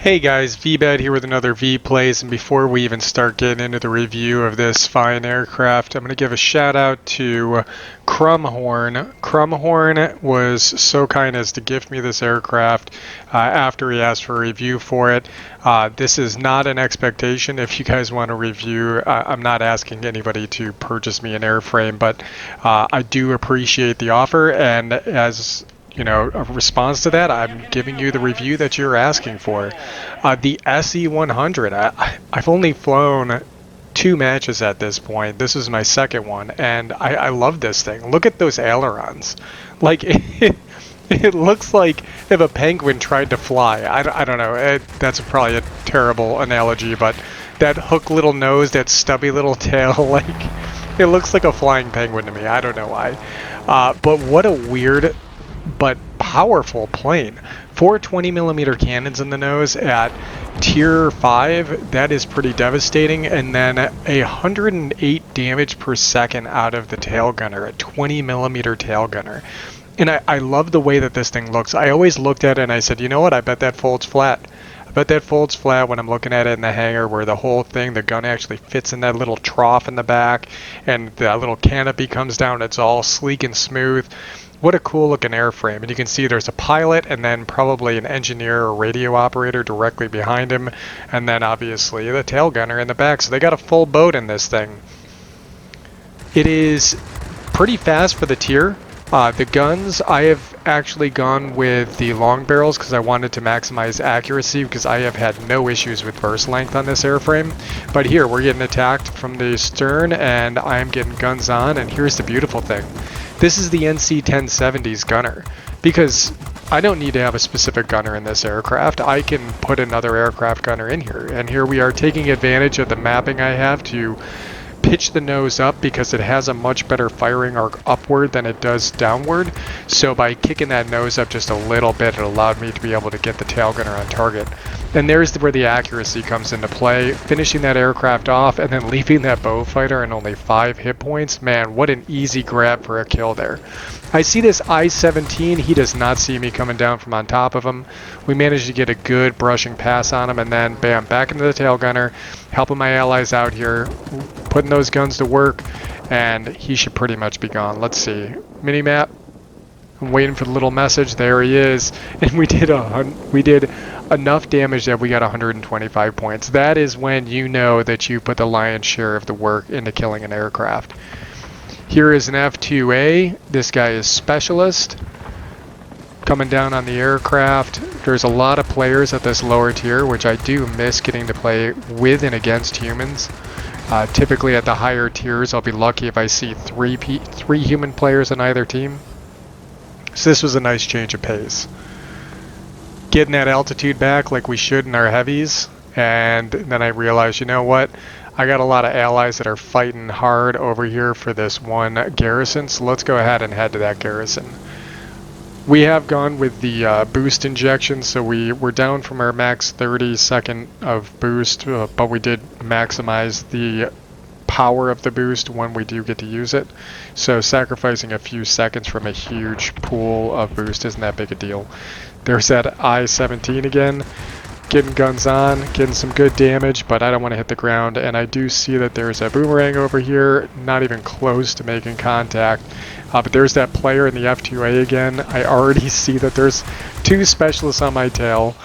Hey guys, Veebat here with another V-Plays, and before we even start getting into the review of this fine aircraft, I'm going to give a shout out to Krumhorn. Krumhorn was so kind as to gift me this aircraft after he asked for a review for it. This is not an expectation. If you guys want a review, I'm not asking anybody to purchase me an airframe, but I do appreciate the offer, and as a response to that, I'm giving you the review that you're asking for. The SE100, I've only flown 2 matches at this point. This is my second one, and I love this thing. Look at those ailerons. Like, it looks like if a penguin tried to fly. I don't know. That's probably a terrible analogy, but that hook little nose, that stubby little tail, like, it looks like a flying penguin to me. I don't know why. But what a weird but powerful plane. 4 20mm cannons in the nose at tier 5, that is pretty devastating, and then 108 damage per second out of the tail gunner, a 20mm tail gunner. And I love the way that this thing looks. I always looked at it and I said, you know what, I bet that folds flat. I bet that folds flat when I'm looking at it in the hangar, where the whole thing, the gun actually fits in that little trough in the back, and that little canopy comes down, it's all sleek and smooth. What a cool looking airframe. And you can see there's a pilot and then probably an engineer or radio operator directly behind him, and then obviously the tail gunner in the back. So they got a full boat in this thing. It is pretty fast for the tier. The guns, I have actually gone with the long barrels because I wanted to maximize accuracy, because I have had no issues with burst length on this airframe. But here we're getting attacked from the stern and I'm getting guns on, and here's the beautiful thing. This is the NC-1070's gunner, because I don't need to have a specific gunner in this aircraft. I can put another aircraft gunner in here, and here we are taking advantage of the mapping I have to pitch the nose up, because it has a much better firing arc upward than it does downward. So by kicking that nose up just a little bit, it allowed me to be able to get the tail gunner on target. And there's where the accuracy comes into play, finishing that aircraft off and then leaving that bow fighter in only 5 hit points. Man, what an easy grab for a kill there. I see this I-17, he does not see me coming down from on top of him. We managed to get a good brushing pass on him, and then bam, back into the tail gunner, helping my allies out here, putting those guns to work, and he should pretty much be gone. Let's see, mini-map. I'm waiting for the little message. There he is. And we did enough damage that we got 125 points. That is when you know that you put the lion's share of the work into killing an aircraft. Here is an F2A. This guy is specialist. Coming down on the aircraft. There's a lot of players at this lower tier, which I do miss getting to play with and against humans. Typically at the higher tiers, I'll be lucky if I see three human players on either team. So this was a nice change of pace. Getting that altitude back like we should in our heavies, and then I realized, you know what? I got a lot of allies that are fighting hard over here for this one garrison, so let's go ahead and head to that garrison. We have gone with the boost injection, so we're down from our max 30 second of boost, but we did maximize the power of the boost when we do get to use it. So sacrificing a few seconds from a huge pool of boost isn't that big a deal. There's that I-17 again, getting guns on, getting some good damage, but I don't want to hit the ground. And I do see that there's a boomerang over here, not even close to making contact. But there's that player in the F2A again. I already see that there's 2 specialists on my tail,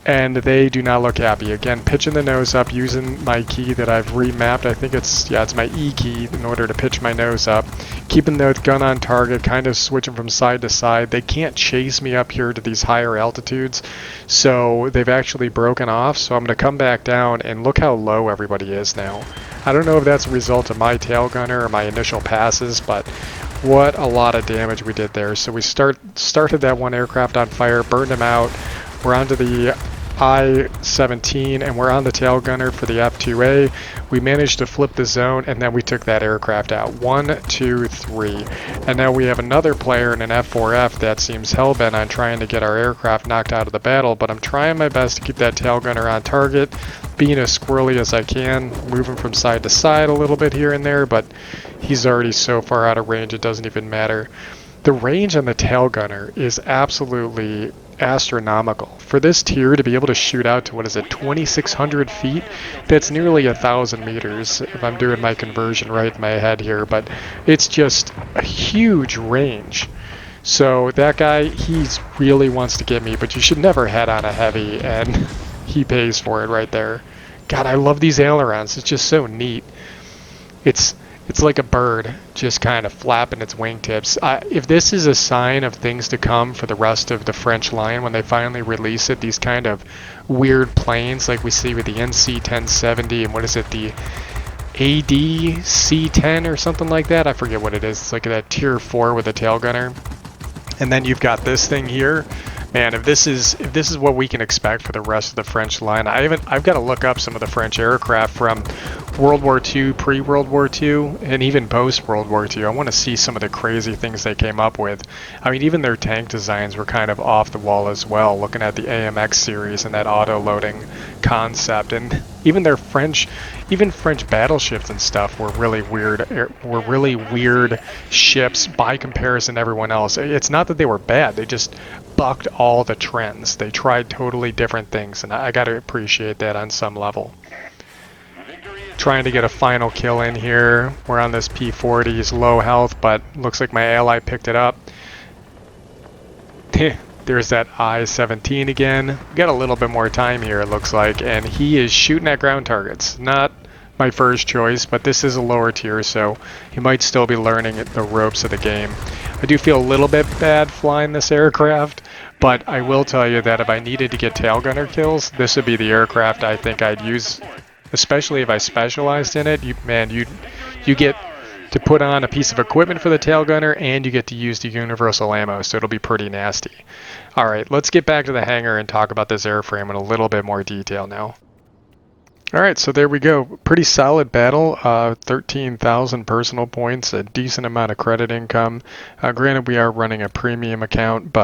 and they do not look happy. Again, pitching the nose up using my key that I've remapped. I think it's my E key in order to pitch my nose up. Keeping the gun on target, kind of switching from side to side. They can't chase me up here to these higher altitudes, so they've actually broken off. So I'm going to come back down, and look how low everybody is now. I don't know if that's a result of my tail gunner or my initial passes, but what a lot of damage we did there. So we started that one aircraft on fire, burned him out. We're onto the I-17, and we're on the tail gunner for the F2A. We managed to flip the zone, and then we took that aircraft out. 1, 2, 3. And now we have another player in an F4F that seems hell-bent on trying to get our aircraft knocked out of the battle, but I'm trying my best to keep that tail gunner on target, being as squirrely as I can, moving from side to side a little bit here and there, but he's already so far out of range it doesn't even matter. The range on the tail gunner is absolutely astronomical. For this tier to be able to shoot out to, what is it, 2,600 feet? That's nearly 1,000 meters, if I'm doing my conversion right in my head here, but it's just a huge range. So that guy, he really wants to get me, but you should never head on a heavy, and he pays for it right there. God, I love these ailerons. It's just so neat. It's like a bird just kind of flapping its wingtips. If this is a sign of things to come for the rest of the French line when they finally release it, these kind of weird planes like we see with the NC-1070 and what is it, the ADC-10 or something like that? I forget what it is. It's like that tier 4 with a tail gunner. And then you've got this thing here. Man, if this is what we can expect for the rest of the French line, I've got to look up some of the French aircraft from World War II, pre-World War II, and even post-World War II. I want to see some of the crazy things they came up with. I mean, even their tank designs were kind of off the wall as well, looking at the AMX series and that auto-loading concept. And even their French battleships and stuff were really weird ships by comparison to everyone else. It's not that they were bad, they just bucked all the trends. They tried totally different things, and I got to appreciate that on some level. Trying to get a final kill in here. We're on this P-40, he's low health, but looks like my ally picked it up. There's that I-17 again. We got a little bit more time here, it looks like, and he is shooting at ground targets. Not my first choice, but this is a lower tier, so he might still be learning the ropes of the game. I do feel a little bit bad flying this aircraft, but I will tell you that if I needed to get tail gunner kills, this would be the aircraft I think I'd use, especially if I specialized in it. You get to put on a piece of equipment for the tail gunner, and you get to use the universal ammo, so it'll be pretty nasty. Alright, let's get back to the hangar and talk about this airframe in a little bit more detail now. Alright, so there we go. Pretty solid battle. 13,000 personal points, a decent amount of credit income. Granted, we are running a premium account,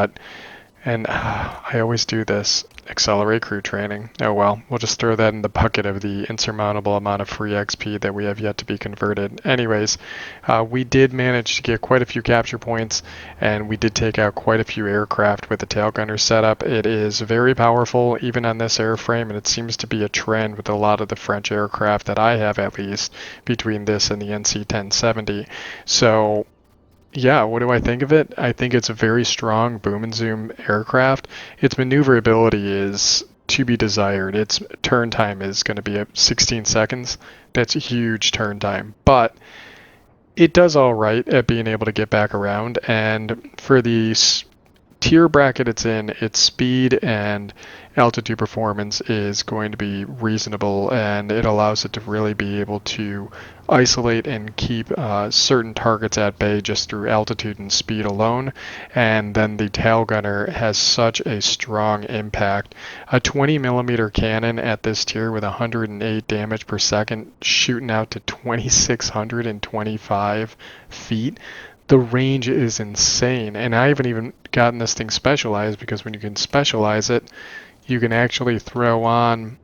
and I always do this. Accelerate crew training. Oh well, we'll just throw that in the bucket of the insurmountable amount of free XP that we have yet to be converted. Anyways, we did manage to get quite a few capture points, and we did take out quite a few aircraft with the tail gunner setup. It is very powerful, even on this airframe, and it seems to be a trend with a lot of the French aircraft that I have, at least, between this and the NC-1070. So yeah, what do I think of it? I think it's a very strong boom and zoom aircraft. Its maneuverability is to be desired. Its turn time is going to be at 16 seconds. That's a huge turn time, but it does all right at being able to get back around. And for the tier bracket it's in, its speed and altitude performance is going to be reasonable, and it allows it to really be able to isolate and keep certain targets at bay just through altitude and speed alone. And then the tail gunner has such a strong impact. A 20mm cannon at this tier with 108 damage per second, shooting out to 2,625 feet. The range is insane, and I haven't even gotten this thing specialized, because when you can specialize it, you can actually throw on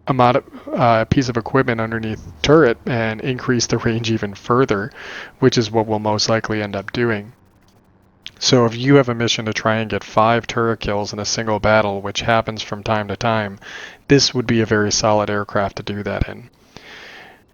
a piece of equipment underneath the turret and increase the range even further, which is what we'll most likely end up doing. So if you have a mission to try and get 5 turret kills in a single battle, which happens from time to time, this would be a very solid aircraft to do that in.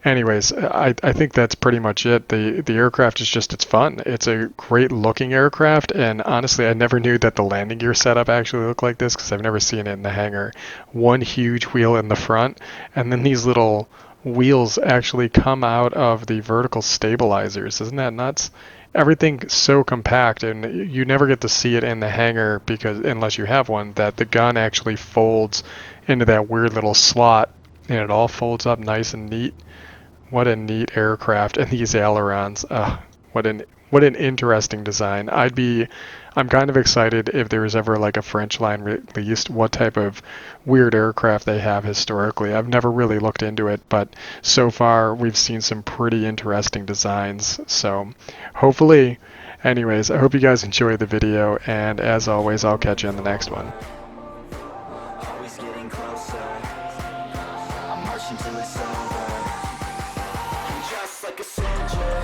Anyways, I think that's pretty much it. The aircraft is just, it's fun. It's a great looking aircraft, and honestly, I never knew that the landing gear setup actually looked like this, because I've never seen it in the hangar. One huge wheel in the front, and then these little wheels actually come out of the vertical stabilizers. Isn't that nuts? Everything's so compact, and you never get to see it in the hangar, because unless you have one, that the gun actually folds into that weird little slot, and it all folds up nice and neat. What a neat aircraft, and these ailerons. What an interesting design. I'm kind of excited if there's ever like a French line released, what type of weird aircraft they have historically. I've never really looked into it, but so far we've seen some pretty interesting designs. So hopefully, anyways, I hope you guys enjoyed the video, and as always, I'll catch you in the next one. Always getting closer. I'm marching till it's over. Just like a soldier.